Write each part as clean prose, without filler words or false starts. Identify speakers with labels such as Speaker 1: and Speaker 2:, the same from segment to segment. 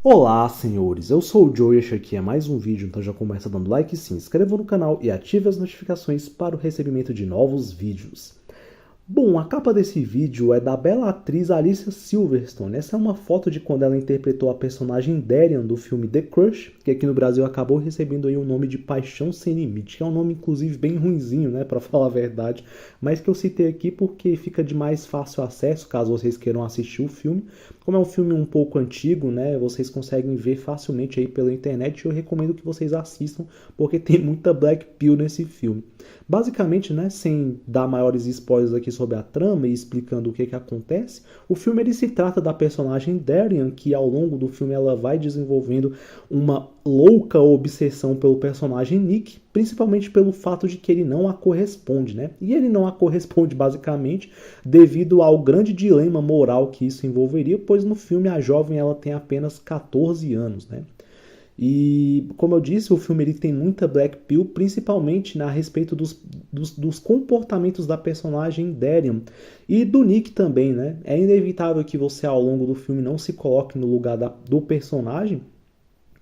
Speaker 1: Olá, senhores, eu sou o Joe e este aqui é mais um vídeo, então já começa dando like, se inscreva no canal e ative as notificações para o recebimento de novos vídeos. Bom, a capa desse vídeo é da bela atriz Alicia Silverstone. Essa é uma foto de quando ela interpretou a personagem Darian do filme The Crush, que aqui no Brasil acabou recebendo aí o nome de Paixão Sem Limite, que é um nome inclusive bem ruinzinho, né, para falar a verdade, mas que eu citei aqui porque fica de mais fácil acesso, caso vocês queiram assistir o filme. Como é um filme um pouco antigo, né, vocês conseguem ver facilmente aí pela internet e eu recomendo que vocês assistam, porque tem muita Black Pill nesse filme. Basicamente, né, sem dar maiores spoilers aqui sobre a trama e explicando o que acontece, o filme ele se trata da personagem Darian, que ao longo do filme ela vai desenvolvendo uma louca obsessão pelo personagem Nick, principalmente pelo fato de que ele não a corresponde, né? E ele não a corresponde basicamente devido ao grande dilema moral que isso envolveria, pois no filme a jovem ela tem apenas 14 anos, né? E, como eu disse, o filme ele tem muita Black Pill, principalmente a respeito dos comportamentos da personagem Darian e do Nick também, né? É inevitável que você, ao longo do filme, não se coloque no lugar do personagem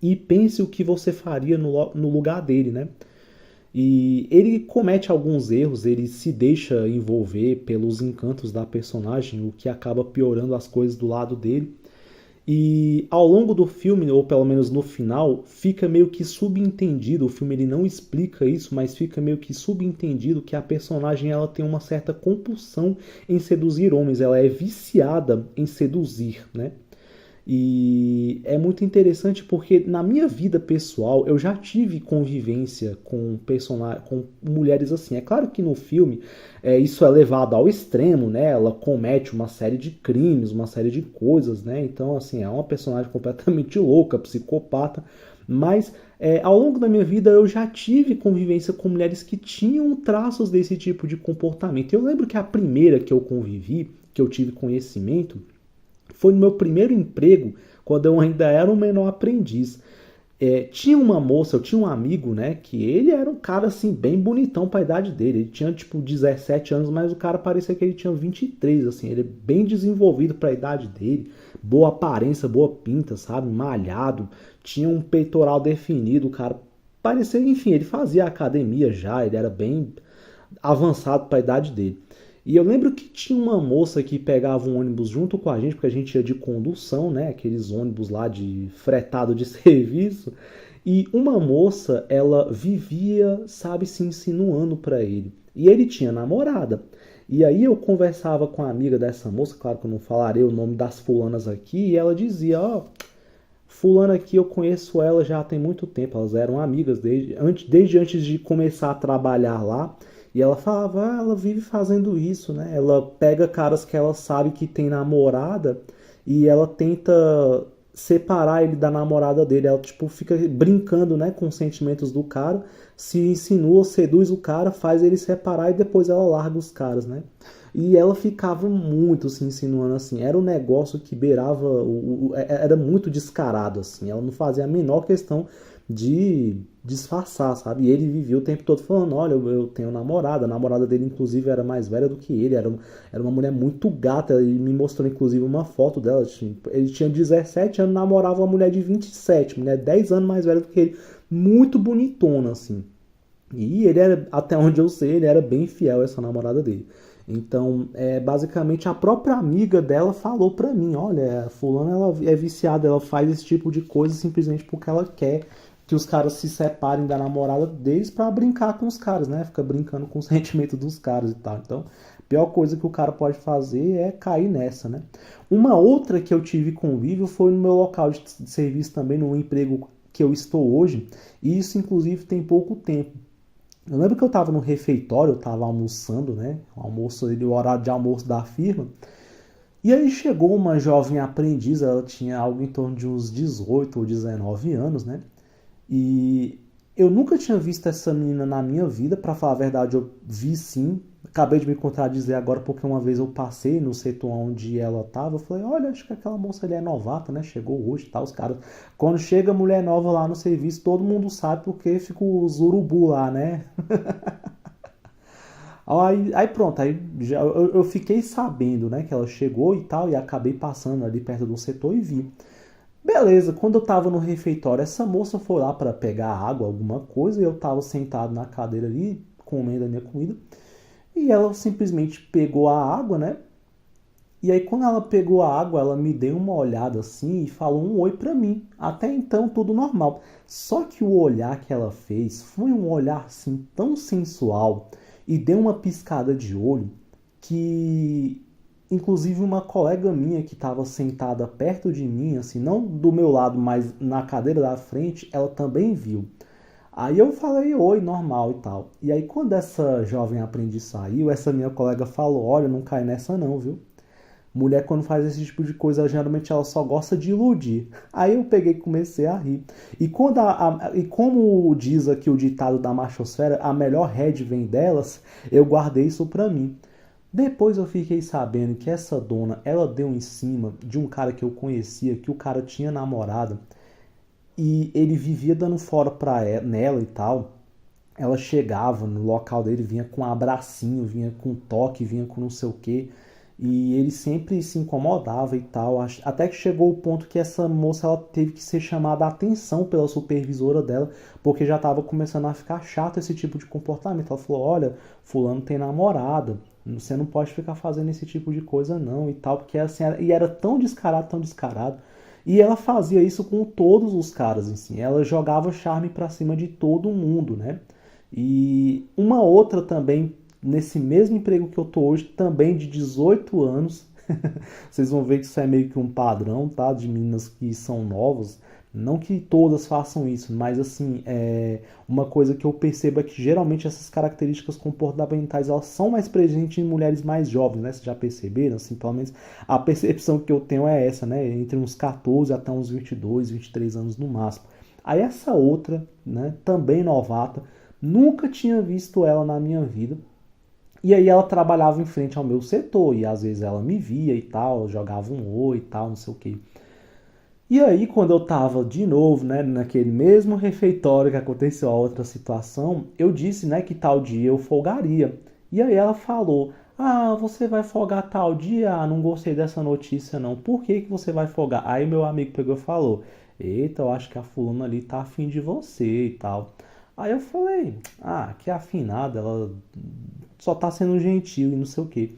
Speaker 1: e pense o que você faria no lugar dele, né? E ele comete alguns erros, ele se deixa envolver pelos encantos da personagem, o que acaba piorando as coisas do lado dele. E ao longo do filme, ou pelo menos no final, fica meio que subentendido, o filme ele não explica isso, mas fica meio que subentendido que a personagem ela tem uma certa compulsão em seduzir homens, ela é viciada em seduzir, né? E é muito interessante porque na minha vida pessoal eu já tive convivência com com mulheres assim. É claro que no filme isso é levado ao extremo, né? Ela comete uma série de crimes, uma série de coisas, né? Então assim é uma personagem completamente louca, psicopata. Mas ao longo da minha vida eu já tive convivência com mulheres que tinham traços desse tipo de comportamento. Eu lembro que a primeira que eu convivi, que eu tive conhecimento foi no meu primeiro emprego, quando eu ainda era um menor aprendiz. Tinha uma moça, eu tinha um amigo, né, que ele era um cara, assim, bem bonitão pra idade dele. Ele tinha, tipo, 17 anos, mas o cara parecia que ele tinha 23, assim. Ele é bem desenvolvido pra idade dele. Boa aparência, boa pinta, sabe? Malhado. Tinha um peitoral definido, o cara parecia, enfim, ele fazia academia já, ele era bem avançado pra idade dele. E eu lembro que tinha uma moça que pegava um ônibus junto com a gente, porque a gente ia de condução, né? Aqueles ônibus lá de fretado de serviço. E uma moça, ela vivia, sabe, se insinuando para ele. E ele tinha namorada. E aí eu conversava com a amiga dessa moça, claro que eu não falarei o nome das fulanas aqui, e ela dizia, ó, fulana aqui eu conheço ela já tem muito tempo, elas eram amigas desde antes de começar a trabalhar lá. E ela falava, ah, ela vive fazendo isso, né? Ela pega caras que ela sabe que tem namorada e ela tenta separar ele da namorada dele. Ela, tipo, fica brincando, né, com os sentimentos do cara, se insinua, seduz o cara, faz ele separar e depois ela larga os caras, né? E ela ficava muito se insinuando assim. Era um negócio que beirava. Era muito descarado, assim. Ela não fazia a menor questão de disfarçar, sabe? E ele vivia o tempo todo falando: olha, eu tenho namorada. A namorada dele, inclusive, era mais velha do que ele. Era uma mulher muito gata. Ele me mostrou, inclusive, uma foto dela. Ele tinha 17 anos, namorava uma mulher de 27, mulher 10 anos mais velha do que ele. Muito bonitona, assim. E ele era, até onde eu sei, ele era bem fiel a essa namorada dele. Então, basicamente, a própria amiga dela falou pra mim, olha, a fulana ela é viciada, ela faz esse tipo de coisa simplesmente porque ela quer que os caras se separem da namorada deles pra brincar com os caras, né? Fica brincando com o sentimento dos caras e tal. Então, a pior coisa que o cara pode fazer é cair nessa, né? Uma outra que eu tive convívio foi no meu local de serviço também, no emprego que eu estou hoje, e isso, inclusive, tem pouco tempo. Eu lembro que eu estava no refeitório, eu estava almoçando, né? O horário de almoço da firma. E aí chegou uma jovem aprendiz, ela tinha algo em torno de uns 18 ou 19 anos, né? E eu nunca tinha visto essa menina na minha vida, pra falar a verdade, eu vi sim. Acabei de me contradizer agora porque uma vez eu passei no setor onde ela tava, eu falei, olha, acho que aquela moça ali é novata, né? Chegou hoje e tal, os caras. Quando chega mulher nova lá no serviço, todo mundo sabe porque fica os urubu lá, né? Aí pronto, aí já, fiquei sabendo, né, que ela chegou e tal, e acabei passando ali perto do setor e vi. Beleza, quando eu tava no refeitório, essa moça foi lá para pegar água, alguma coisa, e eu tava sentado na cadeira ali, comendo a minha comida, e ela simplesmente pegou a água, né? E aí quando ela pegou a água, ela me deu uma olhada assim e falou um oi pra mim. Até então tudo normal. Só que o olhar que ela fez foi um olhar assim tão sensual e deu uma piscada de olho que inclusive uma colega minha que estava sentada perto de mim, assim, não do meu lado, mas na cadeira da frente, ela também viu. Aí eu falei oi, normal e tal. E aí quando essa jovem aprendiz saiu, essa minha colega falou, olha, não cai nessa não, viu? Mulher, quando faz esse tipo de coisa, geralmente ela só gosta de iludir. Aí eu peguei e comecei a rir. E como diz aqui o ditado da machosfera, a melhor head vem delas, eu guardei isso pra mim. Depois eu fiquei sabendo que essa dona, ela deu em cima de um cara que eu conhecia, que o cara tinha namorada, e ele vivia dando fora nela e tal. Ela chegava no local dele, vinha com um abracinho, vinha com toque, vinha com não sei o quê. E ele sempre se incomodava e tal. Até que chegou o ponto que essa moça ela teve que ser chamada a atenção pela supervisora dela, porque já estava começando a ficar chato esse tipo de comportamento. Ela falou: olha, fulano tem namorada, você não pode ficar fazendo esse tipo de coisa não e tal, porque assim, e era tão descarado, tão descarado. E ela fazia isso com todos os caras, assim. Ela jogava charme pra cima de todo mundo, né? E uma outra também, nesse mesmo emprego que eu tô hoje, também de 18 anos. Vocês vão ver que isso é meio que um padrão, tá? De meninas que são novas. Não que todas façam isso, mas assim, uma coisa que eu percebo é que geralmente essas características comportamentais elas são mais presentes em mulheres mais jovens, né? Vocês já perceberam? Assim, pelo menos a percepção que eu tenho é essa, né? Entre uns 14 até uns 22, 23 anos no máximo. Aí essa outra, né, também novata, nunca tinha visto ela na minha vida. E aí ela trabalhava em frente ao meu setor, e às vezes ela me via e tal, jogava um oi e tal, não sei o que. E aí, quando eu tava de novo, né, naquele mesmo refeitório que aconteceu a outra situação, eu disse, né, que tal dia eu folgaria. E aí ela falou: ah, você vai folgar tal dia? Ah, não gostei dessa notícia não. Por que que você vai folgar? Aí meu amigo pegou e falou: eita, eu acho que a fulana ali tá afim de você e tal. Aí eu falei: ah, que afinada, ela só tá sendo gentil e não sei o quê.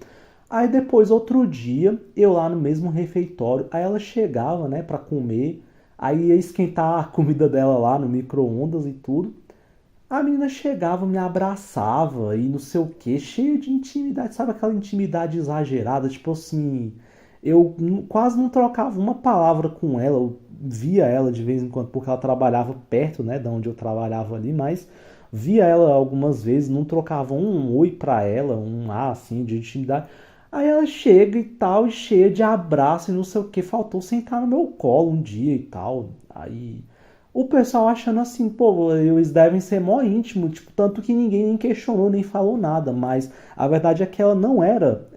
Speaker 1: Aí depois, outro dia, eu lá no mesmo refeitório, aí ela chegava, né, pra comer, aí ia esquentar a comida dela lá no micro-ondas e tudo. A menina chegava, me abraçava e não sei o que, cheia de intimidade, sabe aquela intimidade exagerada, tipo assim, quase não trocava uma palavra com ela, eu via ela de vez em quando, porque ela trabalhava perto, né, da onde eu trabalhava ali, mas via ela algumas vezes, não trocava um oi pra ela, um assim, de intimidade. Aí ela chega e tal, cheia de abraço e não sei o que, faltou sentar no meu colo um dia e tal, aí o pessoal achando assim, pô, eles devem ser mó íntimo, tipo, tanto que ninguém nem questionou, nem falou nada, mas a verdade é que ela não era,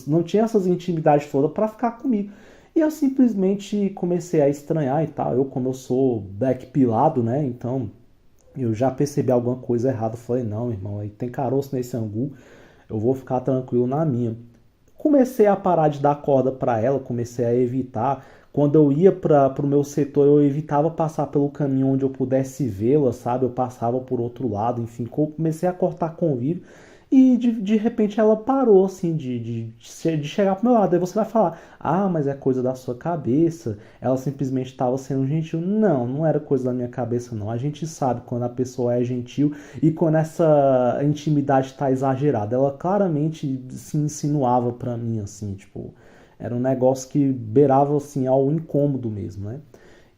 Speaker 1: não tinha essas intimidades todas pra ficar comigo. E eu simplesmente comecei a estranhar e tal, eu como eu sou black pilado, né, então eu já percebi alguma coisa errada, falei, não, irmão, aí tem caroço nesse angu, eu vou ficar tranquilo na minha. Comecei a parar de dar corda para ela, comecei a evitar. Quando eu ia para o meu setor, eu evitava passar pelo caminho onde eu pudesse vê-la, sabe? Eu passava por outro lado, enfim, comecei a cortar convívio. E de repente ela parou, assim, de chegar pro meu lado. Aí você vai falar: ah, mas é coisa da sua cabeça. Ela simplesmente estava sendo gentil. Não, não era coisa da minha cabeça, não. A gente sabe quando a pessoa é gentil e quando essa intimidade está exagerada. Ela claramente se insinuava pra mim, assim, tipo, era um negócio que beirava, assim, ao incômodo mesmo, né?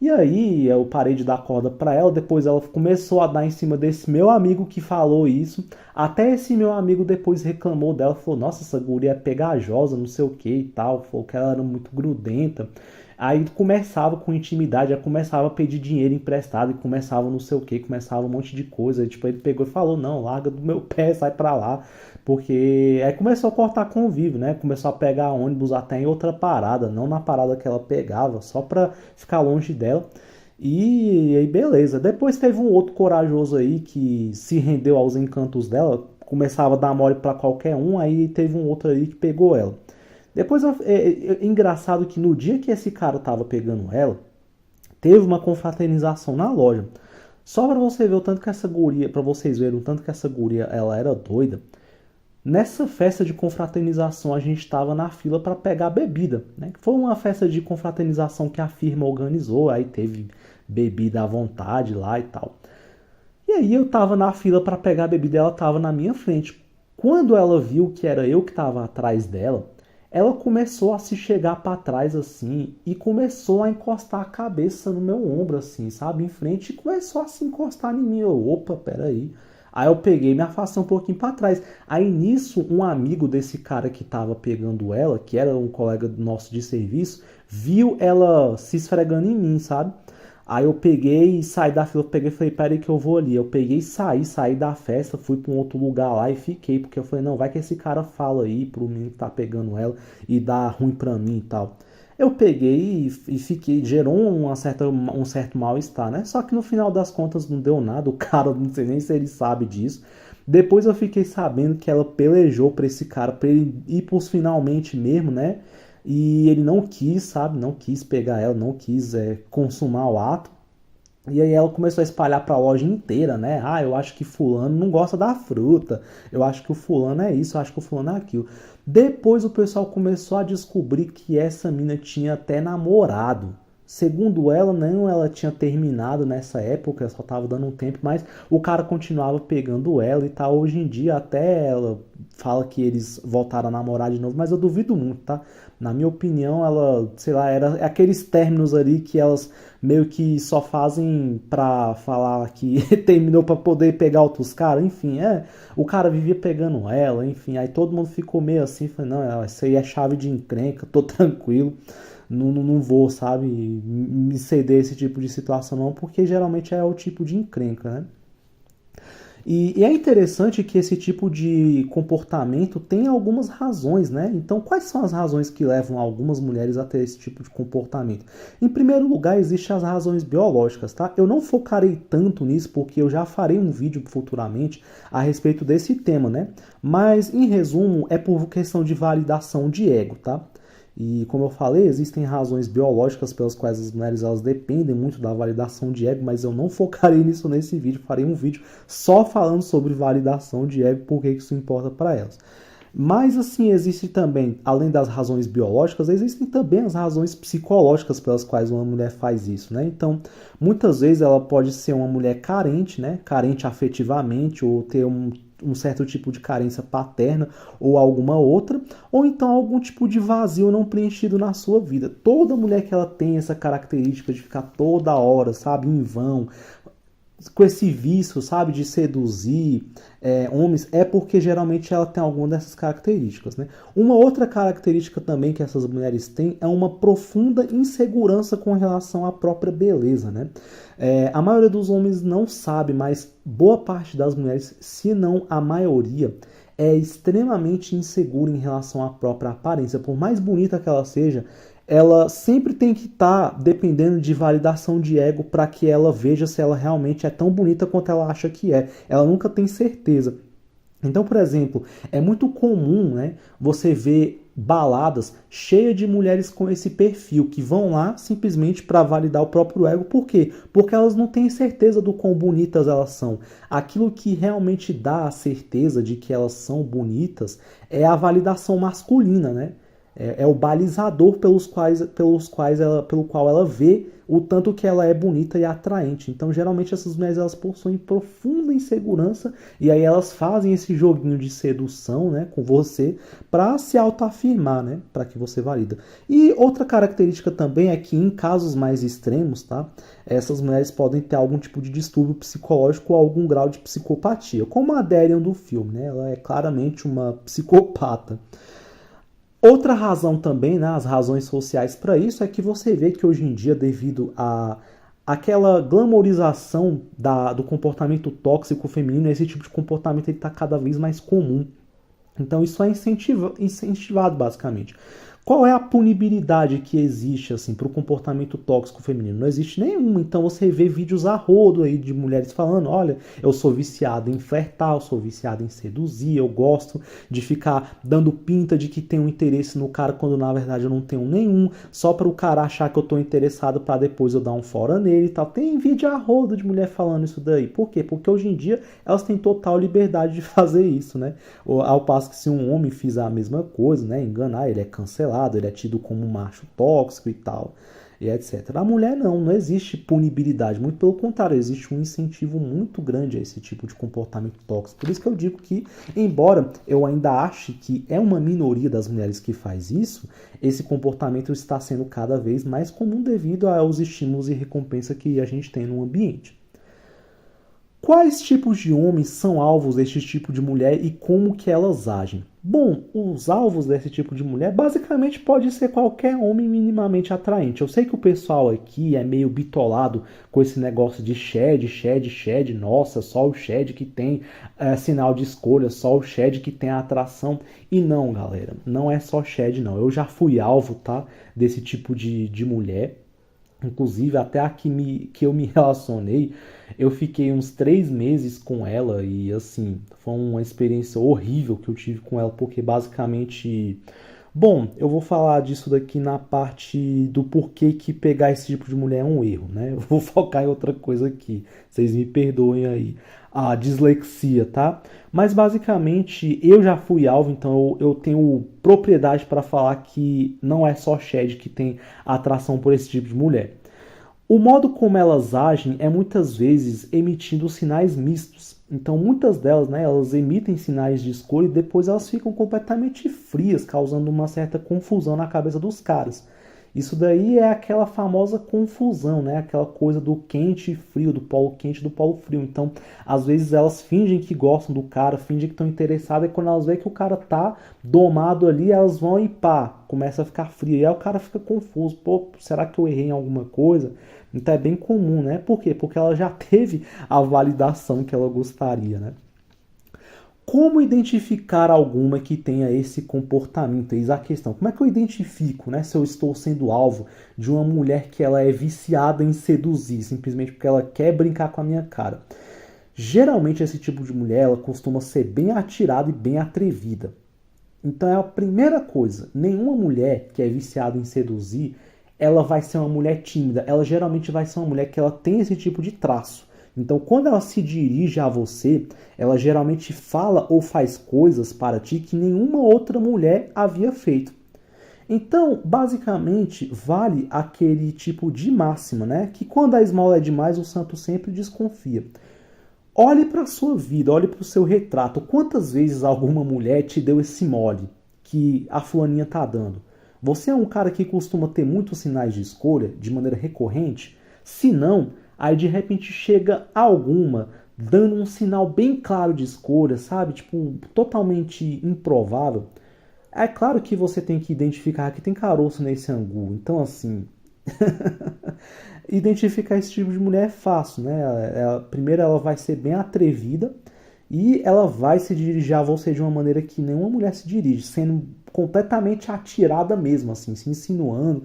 Speaker 1: E aí eu parei de dar corda pra ela, depois ela começou a dar em cima desse meu amigo que falou isso. Até esse meu amigo depois reclamou dela, falou: nossa, essa guria é pegajosa, não sei o que e tal, falou que ela era muito grudenta. Aí começava com intimidade, já começava a pedir dinheiro emprestado e começava não sei o que, começava um monte de coisa. E, tipo, ele pegou e falou: não, larga do meu pé, sai pra lá. Porque aí começou a cortar convívio, né? Começou a pegar ônibus até em outra parada, não na parada que ela pegava, só pra ficar longe dela. E aí, beleza. Depois teve um outro corajoso aí que se rendeu aos encantos dela, começava a dar mole pra qualquer um, aí teve um outro aí que pegou ela. Depois é engraçado que no dia que esse cara tava pegando ela, teve uma confraternização na loja. Só pra você ver o tanto que essa guria, para vocês verem o tanto que essa guria ela era doida. Nessa festa de confraternização a gente estava na fila para pegar bebida, né? Foi uma festa de confraternização que a firma organizou, aí teve bebida à vontade lá e tal. E aí eu tava na fila para pegar a bebida, ela tava na minha frente. Quando ela viu que era eu que tava atrás dela, ela começou a se chegar para trás assim e começou a encostar a cabeça no meu ombro assim, sabe, em frente e começou a se encostar em mim. Eu, opa, peraí. Aí eu peguei e me afastei um pouquinho para trás. Aí nisso, um amigo desse cara que tava pegando ela, que era um colega nosso de serviço, viu ela se esfregando em mim, sabe? Aí eu peguei e saí da fila, eu peguei e falei, peraí que eu vou ali. Eu peguei e saí da festa, fui pra um outro lugar lá e fiquei, porque eu falei, não, vai que esse cara fala aí pro menino que tá pegando ela e dá ruim pra mim e tal. Eu peguei e fiquei, gerou um certo mal-estar, né? Só que no final das contas não deu nada, o cara, não sei nem se ele sabe disso. Depois eu fiquei sabendo que ela pelejou pra esse cara, pra ele ir pros finalmente mesmo, né? E ele não quis, sabe? Não quis pegar ela, não quis consumar o ato. E aí ela começou a espalhar para a loja inteira, né? Ah, eu acho que fulano não gosta da fruta. Eu acho que o fulano é isso, eu acho que o fulano é aquilo. Depois o pessoal começou a descobrir que essa mina tinha até namorado. Segundo ela, não, ela tinha terminado nessa época, só tava dando um tempo, mas o cara continuava pegando ela e tal. Hoje em dia até ela fala que eles voltaram a namorar de novo, mas eu duvido muito, tá? Na minha opinião, ela, sei lá, era aqueles términos ali que elas meio que só fazem pra falar que terminou pra poder pegar outros caras, enfim, o cara vivia pegando ela, enfim, aí todo mundo ficou meio assim, falei, não, isso aí é chave de encrenca, tô tranquilo, não vou, sabe, me ceder esse tipo de situação não, porque geralmente é o tipo de encrenca, né? E é interessante que esse tipo de comportamento tem algumas razões, né? Então, quais são as razões que levam algumas mulheres a ter esse tipo de comportamento? Em primeiro lugar, existem as razões biológicas, tá? Eu não focarei tanto nisso porque eu já farei um vídeo futuramente a respeito desse tema, né? Mas, em resumo, é por questão de validação de ego, tá? E como eu falei, existem razões biológicas pelas quais as mulheres elas dependem muito da validação de ego, mas eu não focarei nisso nesse vídeo, farei um vídeo só falando sobre validação de ego, porque isso importa para elas. Mas assim, existe também, além das razões biológicas, existem também as razões psicológicas pelas quais uma mulher faz isso, né? Então, muitas vezes ela pode ser uma mulher carente, né? Carente afetivamente, ou ter um certo tipo de carência paterna ou alguma outra, ou então algum tipo de vazio não preenchido na sua vida. Toda mulher que ela tem essa característica de ficar toda hora, sabe, em vão, com esse vício, sabe, de seduzir homens, é porque geralmente ela tem alguma dessas características, né? Uma outra característica também que essas mulheres têm é uma profunda insegurança com relação à própria beleza, né? A maioria dos homens não sabe, mas boa parte das mulheres, se não a maioria, é extremamente insegura em relação à própria aparência. Por mais bonita que ela sempre tem que estar dependendo de validação de ego para que ela veja se ela realmente é tão bonita quanto ela acha que é. Ela nunca tem certeza. Então, por exemplo, é muito comum, né, você ver baladas cheias de mulheres com esse perfil, que vão lá simplesmente para validar o próprio ego. Por quê? Porque elas não têm certeza do quão bonitas elas são. Aquilo que realmente dá a certeza de que elas são bonitas é a validação masculina, né? É o balizador pelo qual ela vê o tanto que ela é bonita e atraente. Então, geralmente, essas mulheres elas possuem profunda insegurança e aí elas fazem esse joguinho de sedução, né, com você para se autoafirmar, né, para que você valida. E outra característica também é que em casos mais extremos, tá, essas mulheres podem ter algum tipo de distúrbio psicológico ou algum grau de psicopatia, como a Darian do filme, né, ela é claramente uma psicopata. Outra razão também, né, as razões sociais para isso, é que você vê que hoje em dia, devido a aquela glamorização do comportamento tóxico feminino, esse tipo de comportamento está cada vez mais comum. Então isso é incentivado basicamente. Qual é a punibilidade que existe assim para o comportamento tóxico feminino? Não existe nenhuma. Então você vê vídeos a rodo aí de mulheres falando: olha, eu sou viciada em flertar, eu sou viciada em seduzir, eu gosto de ficar dando pinta de que tenho interesse no cara quando na verdade eu não tenho nenhum, só para o cara achar que eu tô interessado para depois eu dar um fora nele e tal. Tem vídeo a rodo de mulher falando isso daí. Por quê? Porque hoje em dia elas têm total liberdade de fazer isso, né? Ao passo que se um homem fizer a mesma coisa, né, enganar, ele é cancelado, ele é tido como um macho tóxico e tal, e etc. A mulher não existe punibilidade, muito pelo contrário, existe um incentivo muito grande a esse tipo de comportamento tóxico. Por isso que eu digo que, embora eu ainda ache que é uma minoria das mulheres que faz isso, esse comportamento está sendo cada vez mais comum devido aos estímulos e recompensa que a gente tem no ambiente. Quais tipos de homens são alvos deste tipo de mulher e como que elas agem? Bom, os alvos desse tipo de mulher basicamente pode ser qualquer homem minimamente atraente. Eu sei que o pessoal aqui é meio bitolado com esse negócio de shed. Nossa, só o shed que tem sinal de escolha, só o shed que tem a atração. E não, galera, não é só shed não. Eu já fui alvo, tá, desse tipo de mulher. Inclusive, até a que eu me relacionei, eu fiquei uns 3 meses com ela e, assim, foi uma experiência horrível que eu tive com ela, porque basicamente... Bom, eu vou falar disso daqui na parte do porquê que pegar esse tipo de mulher é um erro, né? Eu vou focar em outra coisa aqui, vocês me perdoem aí. A dislexia, tá? Mas basicamente eu já fui alvo, então eu tenho propriedade para falar que não é só Shed que tem atração por esse tipo de mulher. O modo como elas agem é muitas vezes emitindo sinais mistos. Então muitas delas, né, elas emitem sinais de escolha e depois elas ficam completamente frias, causando uma certa confusão na cabeça dos caras. Isso daí é aquela famosa confusão, né? Aquela coisa do quente e frio, do polo quente e do polo frio. Então, às vezes elas fingem que gostam do cara, fingem que estão interessadas, e quando elas veem que o cara tá domado ali, elas vão e pá, começa a ficar frio. E aí o cara fica confuso. Pô, será que eu errei em alguma coisa? Então é bem comum, né? Por quê? Porque ela já teve a validação que ela gostaria, né? Como identificar alguma que tenha esse comportamento? Eis a questão. Como é que eu identifico, né, se eu estou sendo alvo de uma mulher que ela é viciada em seduzir, simplesmente porque ela quer brincar com a minha cara? Geralmente esse tipo de mulher, ela costuma ser bem atirada e bem atrevida. Então é a primeira coisa. Nenhuma mulher que é viciada em seduzir, ela vai ser uma mulher tímida. Ela geralmente vai ser uma mulher que ela tem esse tipo de traço. Então, quando ela se dirige a você, ela geralmente fala ou faz coisas para ti que nenhuma outra mulher havia feito. Então, basicamente, vale aquele tipo de máxima, né? Que quando a esmola é demais, o santo sempre desconfia. Olhe para a sua vida, olhe para o seu retrato. Quantas vezes alguma mulher te deu esse mole que a fulaninha tá dando? Você é um cara que costuma ter muitos sinais de escolha de maneira recorrente? Se não, aí de repente chega alguma dando um sinal bem claro de escolha, sabe? Tipo, totalmente improvável. É claro que você tem que identificar que tem caroço nesse angu. Então, assim, identificar esse tipo de mulher é fácil, né? Primeiro, ela vai ser bem atrevida e ela vai se dirigir a você de uma maneira que nenhuma mulher se dirige, sendo completamente atirada mesmo, assim, se insinuando.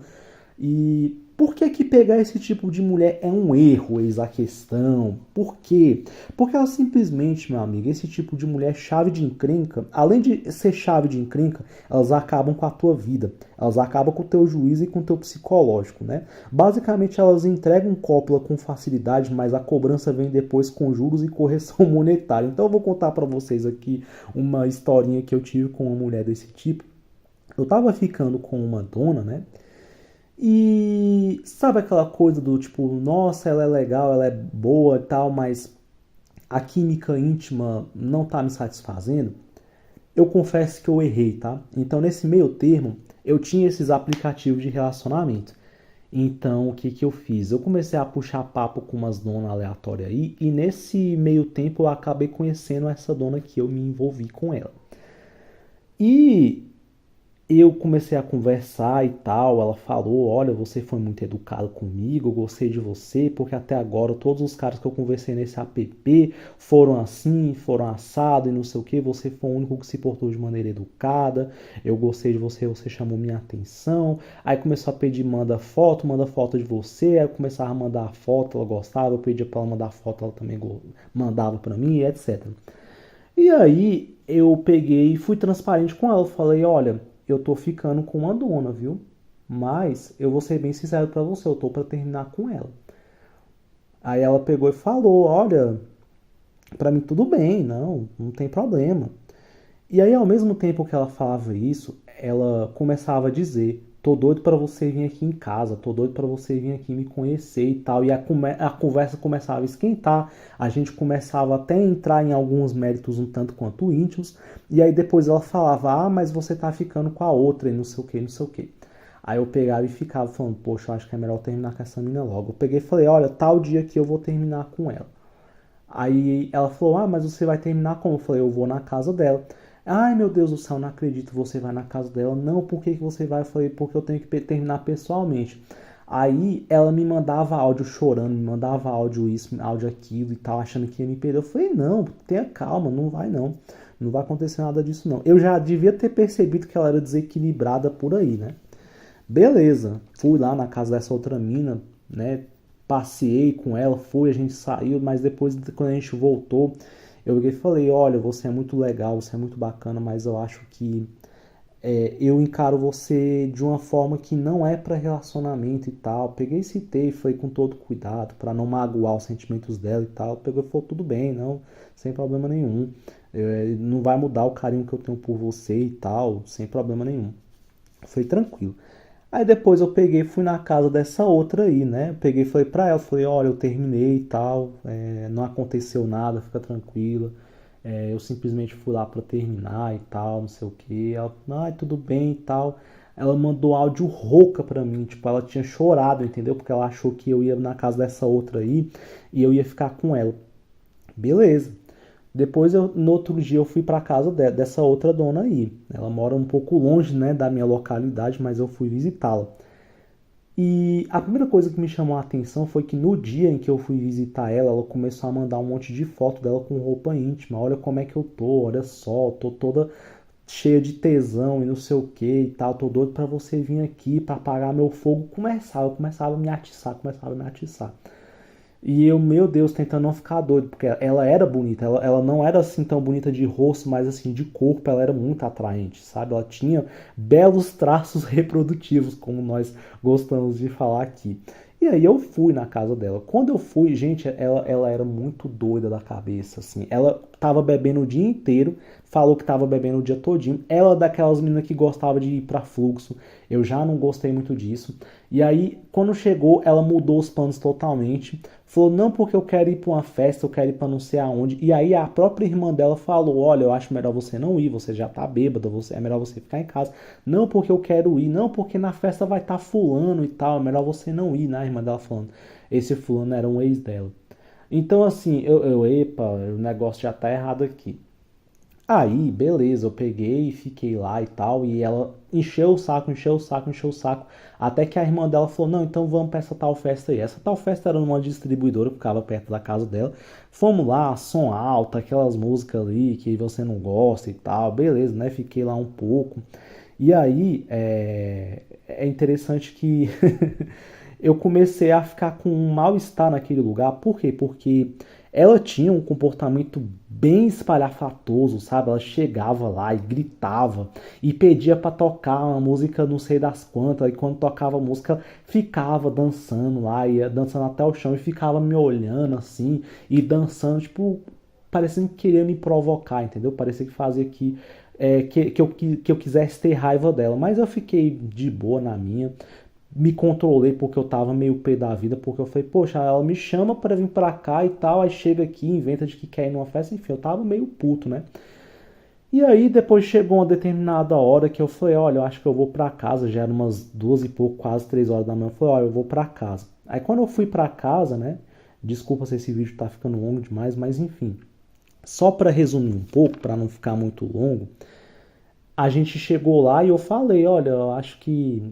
Speaker 1: E por que que pegar esse tipo de mulher é um erro, eis a questão? Por quê? Porque ela simplesmente, meu amigo, esse tipo de mulher chave de encrenca, além de ser chave de encrenca, elas acabam com a tua vida. Elas acabam com o teu juízo e com o teu psicológico, né? Basicamente, elas entregam cópula com facilidade, mas a cobrança vem depois com juros e correção monetária. Então eu vou contar para vocês aqui uma historinha que eu tive com uma mulher desse tipo. Eu tava ficando com uma dona, né? E sabe aquela coisa do tipo, nossa, ela é legal, ela é boa e tal, mas a química íntima não tá me satisfazendo? Eu confesso que eu errei, tá? Então, nesse meio termo, eu tinha esses aplicativos de relacionamento. Então, o que que eu fiz? Eu comecei a puxar papo com umas donas aleatórias aí, e nesse meio tempo eu acabei conhecendo essa dona que eu me envolvi com ela. E eu comecei a conversar e tal, ela falou, olha, você foi muito educado comigo, eu gostei de você, porque até agora todos os caras que eu conversei nesse app foram assim, foram assado e não sei o que, você foi o único que se portou de maneira educada, eu gostei de você, você chamou minha atenção, aí começou a pedir, manda foto de você, aí eu começava a mandar foto, ela gostava, eu pedia pra ela mandar foto, ela também mandava pra mim, etc. E aí eu peguei e fui transparente com ela. Falei, olha, eu tô ficando com uma dona, viu? Mas eu vou ser bem sincero pra você, eu tô pra terminar com ela. Aí ela pegou e falou, olha, pra mim tudo bem, não tem problema. E aí, ao mesmo tempo que ela falava isso, ela começava a dizer: tô doido para você vir aqui em casa, tô doido para você vir aqui me conhecer e tal. E a conversa começava a esquentar, a gente começava até a entrar em alguns méritos um tanto quanto íntimos. E aí depois ela falava: ah, mas você tá ficando com a outra e não sei o que, não sei o que. Aí eu pegava e ficava falando: poxa, eu acho que é melhor terminar com essa mina logo. Eu peguei e falei: olha, tal dia que eu vou terminar com ela. Aí ela falou: ah, mas você vai terminar como? Eu falei: eu vou na casa dela. Ai, meu Deus do céu, não acredito, você vai na casa dela. Não, por que que você vai? Eu falei: porque eu tenho que terminar pessoalmente. Aí ela me mandava áudio chorando, me mandava áudio isso, áudio aquilo e tal, achando que ia me perder. Eu falei: não, tenha calma, não vai não. Não vai acontecer nada disso não. Eu já devia ter percebido que ela era desequilibrada por aí, né? Beleza, fui lá na casa dessa outra mina, né? Passei com ela, fui, a gente saiu, mas depois, quando a gente voltou, eu falei: olha, você é muito legal, você é muito bacana, mas eu acho que eu encaro você de uma forma que não é para relacionamento e tal. Peguei e citei, foi com todo cuidado, para não magoar os sentimentos dela e tal. Pegou e falou: tudo bem, não, sem problema nenhum. Não vai mudar o carinho que eu tenho por você e tal, sem problema nenhum. Foi tranquilo. Aí depois eu peguei e fui na casa dessa outra aí, né? Eu peguei e falei pra ela, falei: olha, eu terminei e tal, não aconteceu nada, fica tranquila. Eu simplesmente fui lá pra terminar e tal, não sei o que. Ela, ai, tudo bem e tal. Ela mandou áudio rouca pra mim, tipo, ela tinha chorado, entendeu? Porque ela achou que eu ia na casa dessa outra aí e eu ia ficar com ela. Beleza. Depois, no outro dia, eu fui para casa dessa outra dona aí. Ela mora um pouco longe, né, da minha localidade, mas eu fui visitá-la. E a primeira coisa que me chamou a atenção foi que no dia em que eu fui visitar ela, ela começou a mandar um monte de foto dela com roupa íntima. Olha como é que eu tô, olha só, tô toda cheia de tesão e não sei o que e tal. Tô doido para você vir aqui para apagar meu fogo. Eu começava a me atiçar, começava a me atiçar. E eu, meu Deus, tentando não ficar doido, porque ela era bonita, ela não era assim tão bonita de rosto, mas assim, de corpo ela era muito atraente, sabe? Ela tinha belos traços reprodutivos, como nós gostamos de falar aqui. E aí eu fui na casa dela. Quando eu fui, gente, ela era muito doida da cabeça, assim. Ela tava bebendo o dia inteiro, falou que tava bebendo o dia todinho. Ela é daquelas meninas que gostava de ir pra fluxo. Eu já não gostei muito disso. E aí, quando chegou, ela mudou os planos totalmente. Falou: não, porque eu quero ir pra uma festa, eu quero ir pra não sei aonde. E aí a própria irmã dela falou: olha, eu acho melhor você não ir, você já tá bêbada, é melhor você ficar em casa. Não, porque eu quero ir, não, porque na festa vai estar fulano e tal, é melhor você não ir, né? A irmã dela falando. Esse fulano era um ex dela. Então, assim, epa, o negócio já tá errado aqui. Aí, beleza, eu peguei e fiquei lá e tal, e ela encheu o saco, encheu o saco, encheu o saco, até que a irmã dela falou: não, então vamos pra essa tal festa aí. Essa tal festa era numa distribuidora que ficava perto da casa dela. Fomos lá, som alto, aquelas músicas ali que você não gosta e tal, beleza, né? Fiquei lá um pouco. E aí, é interessante que eu comecei a ficar com um mal-estar naquele lugar. Por quê? Porque ela tinha um comportamento bem espalhafatoso, sabe? Ela chegava lá e gritava e pedia para tocar uma música não sei das quantas. E quando tocava a música, ficava dançando lá, ia dançando até o chão e ficava me olhando assim e dançando, tipo, parecendo que queria me provocar, entendeu? Parecia que fazia que eu quisesse ter raiva dela. Mas eu fiquei de boa na minha, me controlei porque eu tava meio pé da vida, porque eu falei: poxa, ela me chama para vir pra cá e tal, aí chega aqui, inventa de que quer ir numa festa, enfim, eu tava meio puto, né? E aí depois chegou uma determinada hora que eu falei: olha, eu acho que eu vou pra casa, já era umas 2 e pouco, quase 3 horas da manhã, eu falei: olha, eu vou pra casa. Aí quando eu fui pra casa, né, desculpa se esse vídeo tá ficando longo demais, mas enfim, só para resumir um pouco, para não ficar muito longo, a gente chegou lá e eu falei, olha, eu acho que,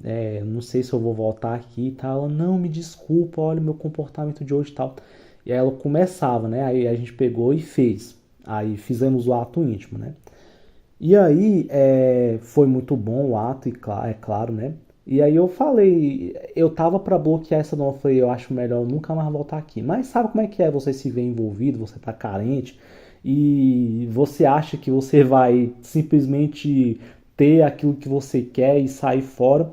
Speaker 1: não sei se eu vou voltar aqui e tal. Ela, não, me desculpa, olha o meu comportamento de hoje e tal. E aí ela começava, né? Aí a gente pegou e fez. Aí fizemos o ato íntimo, né? E aí foi muito bom o ato, é claro, né? E aí eu falei, eu tava pra bloquear essa não, eu falei, eu acho melhor eu nunca mais voltar aqui. Mas sabe como é que é você se ver envolvido, você tá carente e você acha que você vai simplesmente ter aquilo que você quer e sair fora.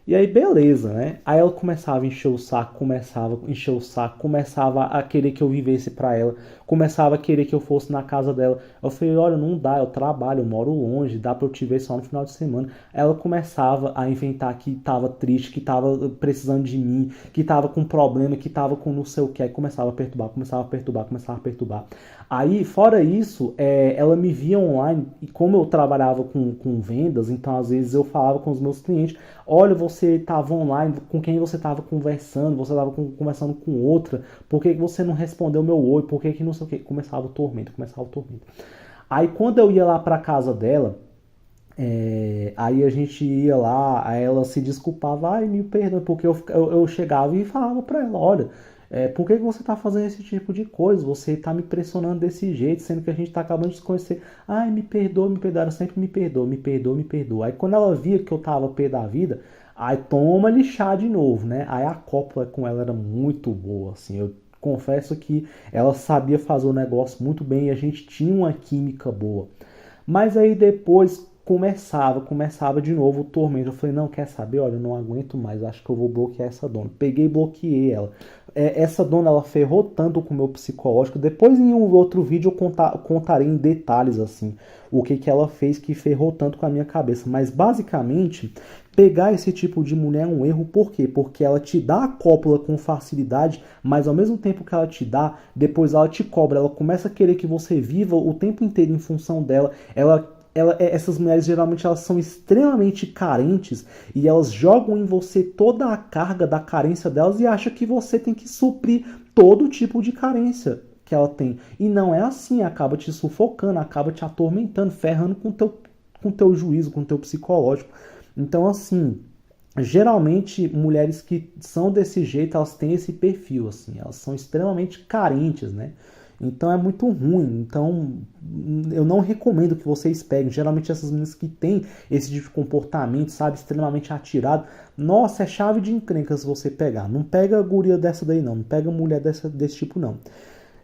Speaker 1: E aí, beleza, né? Aí ela começava a encher o saco, começava a encher o saco, começava a querer que eu vivesse pra ela, começava a querer que eu fosse na casa dela. Eu falei, olha, não dá, eu trabalho, eu moro longe, dá pra eu te ver só no final de semana. Aí ela começava a inventar que tava triste, que tava precisando de mim, que tava com problema, que tava com não sei o que, aí começava a perturbar, começava a perturbar, começava a perturbar. Aí, fora isso, ela me via online e como eu trabalhava com vendas, então às vezes eu falava com os meus clientes, olha, você estava online, com quem você estava conversando, você estava conversando com outra, por que você não respondeu meu oi, por que não sei o que, começava o tormento, começava o tormento. Aí quando eu ia lá pra casa dela, aí a gente ia lá, aí ela se desculpava, ai, me perdoe, porque eu chegava e falava pra ela, olha, por que você tá fazendo esse tipo de coisa? Você tá me pressionando desse jeito, sendo que a gente tá acabando de se conhecer. Ai, me perdoa, ela sempre me perdoa, me perdoa, me perdoa. Aí quando ela via que eu tava pé da vida, aí toma lixar de novo, né? Aí a cópula com ela era muito boa, assim, eu confesso que ela sabia fazer o negócio muito bem e a gente tinha uma química boa. Mas aí depois começava de novo o tormento. Eu falei, não, quer saber? Olha, eu não aguento mais, acho que eu vou bloquear essa dona. Peguei e bloqueei ela. Essa dona, ela ferrou tanto com o meu psicológico. Depois em um outro vídeo eu contarei em detalhes, assim, o que ela fez que ferrou tanto com a minha cabeça. Mas basicamente, pegar esse tipo de mulher é um erro, por quê? Porque ela te dá a cópula com facilidade, mas ao mesmo tempo que ela te dá, depois ela te cobra, ela começa a querer que você viva o tempo inteiro em função dela, essas mulheres geralmente elas são extremamente carentes e elas jogam em você toda a carga da carência delas e acham que você tem que suprir todo tipo de carência que ela tem. E não é assim, acaba te sufocando, acaba te atormentando, ferrando com teu juízo, com teu psicológico. Então, assim, geralmente mulheres que são desse jeito, elas têm esse perfil, assim, elas são extremamente carentes, né? Então é muito ruim. Então eu não recomendo que vocês peguem. Geralmente essas meninas que têm esse tipo de comportamento, sabe, extremamente atirado, nossa, é chave de encrenca se você pegar. Não pega guria dessa daí não, não pega mulher desse tipo não.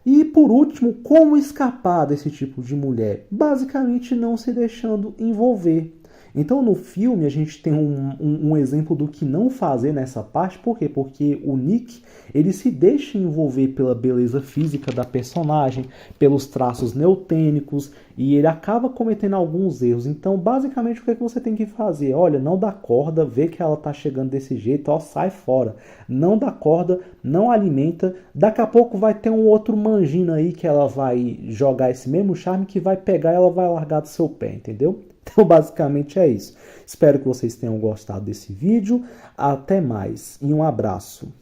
Speaker 1: E por último, como escapar desse tipo de mulher? Basicamente não se deixando envolver. Então no filme a gente tem um exemplo do que não fazer nessa parte, por quê? Porque o Nick, ele se deixa envolver pela beleza física da personagem, pelos traços neotênicos, e ele acaba cometendo alguns erros. Então basicamente o que é que você tem que fazer? Olha, não dá corda, vê que ela tá chegando desse jeito, ó, sai fora. Não dá corda, não alimenta, daqui a pouco vai ter um outro manjino aí que ela vai jogar esse mesmo charme que vai pegar e ela vai largar do seu pé, entendeu? Então, basicamente é isso. Espero que vocês tenham gostado desse vídeo. Até mais e um abraço.